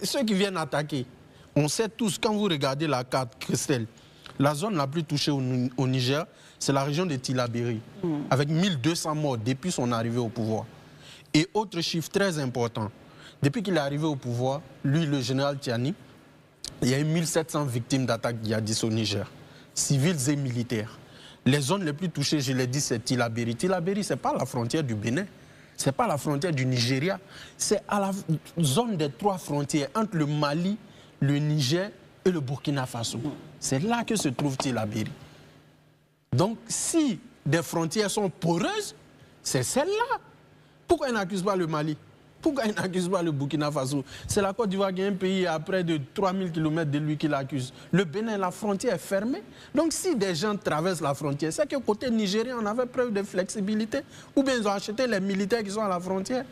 ceux qui viennent attaquer, on sait tous, quand vous regardez la carte, Christelle, la zone la plus touchée au Niger, c'est la région de Tillabéri, avec 1200 morts depuis son arrivée au pouvoir. Et autre chiffre très important, depuis qu'il est arrivé au pouvoir, lui, le général Tiani, il y a eu 1700 victimes d'attaques djihadistes au Niger, civils et militaires. Les zones les plus touchées, je l'ai dit, c'est Tillabéri. Tillabéri, ce n'est pas la frontière du Bénin, ce n'est pas la frontière du Nigeria, c'est à la zone des 3 frontières, entre le Mali, le Niger et le Burkina Faso. C'est là que se trouve Tillabéri. Donc, si des frontières sont poreuses, c'est celle-là. Pourquoi ils n'accusent pas le Mali? Pourquoi ils n'accusent pas le Burkina Faso? C'est la Côte d'Ivoire qui est un pays à près de 3000 km de lui qui l'accuse. Le Bénin, la frontière est fermée. Donc si des gens traversent la frontière, c'est que côté nigérien, on avait preuve de flexibilité. Ou bien ils ont acheté les militaires qui sont à la frontière.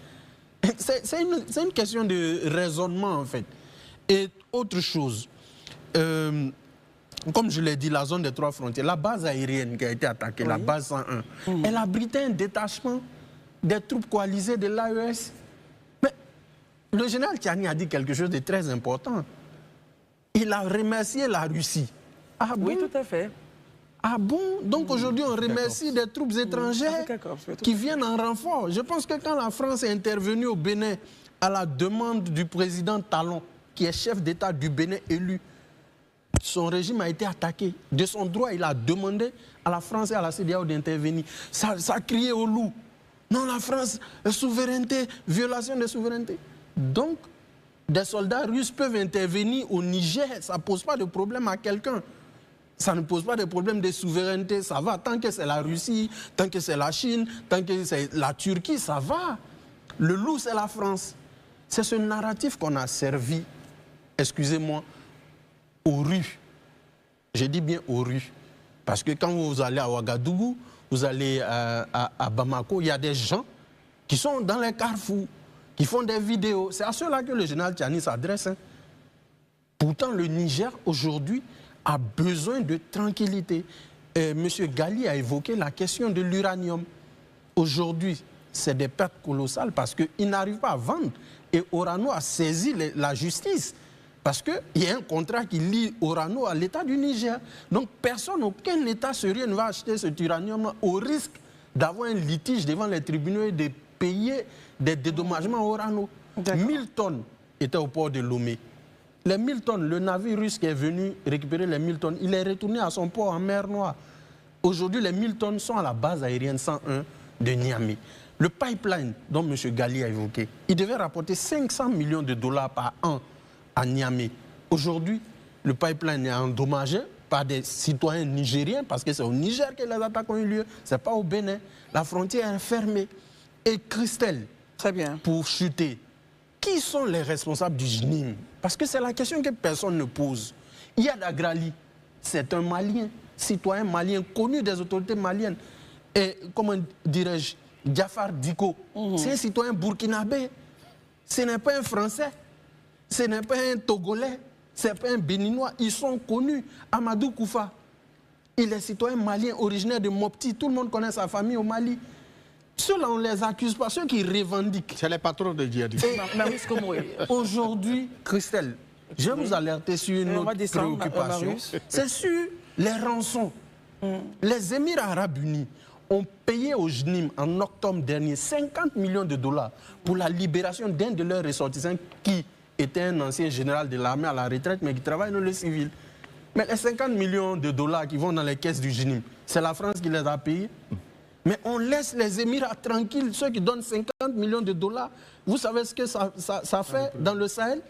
C'est une question de raisonnement en fait. Et autre chose, comme je l'ai dit, la zone des 3 frontières, la base aérienne qui a été attaquée, la base 101, elle abritait un détachement des troupes coalisées de l'AES. Mais le général Tiani a dit quelque chose de très important. Il a remercié la Russie. Ah bon? Oui, tout à fait. Ah bon? Donc aujourd'hui, on remercie des troupes étrangères qui viennent en renfort. Je pense que quand la France est intervenue au Bénin à la demande du président Talon, qui est chef d'État du Bénin élu, son régime a été attaqué. De son droit, il a demandé à la France et à la CEDEAO d'intervenir. Ça criait au loup. Non, la France, souveraineté, violation de souveraineté. Donc, des soldats russes peuvent intervenir au Niger, ça ne pose pas de problème à quelqu'un. Ça ne pose pas de problème de souveraineté, ça va. Tant que c'est la Russie, tant que c'est la Chine, tant que c'est la Turquie, ça va. Le loup, c'est la France. C'est ce narratif qu'on a servi, excusez-moi, aux rues. Je dis bien aux rues. Parce que quand vous allez à Ouagadougou, vous allez à Bamako, il y a des gens qui sont dans les carrefours, qui font des vidéos. C'est à ceux-là que le général Tiani s'adresse. Hein. Pourtant, le Niger, aujourd'hui, a besoin de tranquillité. Monsieur Gali a évoqué la question de l'uranium. Aujourd'hui, c'est des pertes colossales parce qu'ils n'arrivent pas à vendre. Et Orano a saisi la justice. Parce qu'il y a un contrat qui lie Orano à l'État du Niger. Donc personne, aucun État sérieux ne va acheter cet uranium au risque d'avoir un litige devant les tribunaux et de payer des dédommagements à Orano. 1000 tonnes étaient au port de Lomé. Les 1000 tonnes, le navire russe qui est venu récupérer les 1000 tonnes, il est retourné à son port en mer Noire. Aujourd'hui, les 1000 tonnes sont à la base aérienne 101 de Niamey. Le pipeline dont M. Gali a évoqué, il devait rapporter 500 millions de dollars par an à Niamey. Aujourd'hui, le pipeline est endommagé par des citoyens nigériens parce que c'est au Niger que les attaques ont eu lieu, ce n'est pas au Bénin. La frontière est fermée. Et Christelle, très bien, pour chuter, qui sont les responsables du JNIM? Parce que c'est la question que personne ne pose. Iyad Agrali, c'est un Malien, citoyen malien, connu des autorités maliennes. Et comment dirais-je, Jafar Diko, c'est un citoyen burkinabé. Ce n'est pas un Français. Ce n'est pas un Togolais, ce n'est pas un Béninois, ils sont connus. Amadou Koufa, il est citoyen malien originaire de Mopti, tout le monde connaît sa famille au Mali. Ceux-là, on ne les accuse pas, ceux qui revendiquent. C'est les patrons de djihadistes. Aujourd'hui, Christelle, je vais vous alerter sur une autre préoccupation. C'est sur les rançons. Les Émirats arabes unis ont payé au JNIM en octobre dernier 50 millions de dollars pour la libération d'un de leurs ressortissants qui était un ancien général de l'armée à la retraite, mais qui travaille dans le civil. Mais les 50 millions de dollars qui vont dans les caisses du JNIM, c'est la France qui les a payés. Mais on laisse les Émirats tranquilles, ceux qui donnent 50 millions de dollars. Vous savez ce que ça fait dans le Sahel?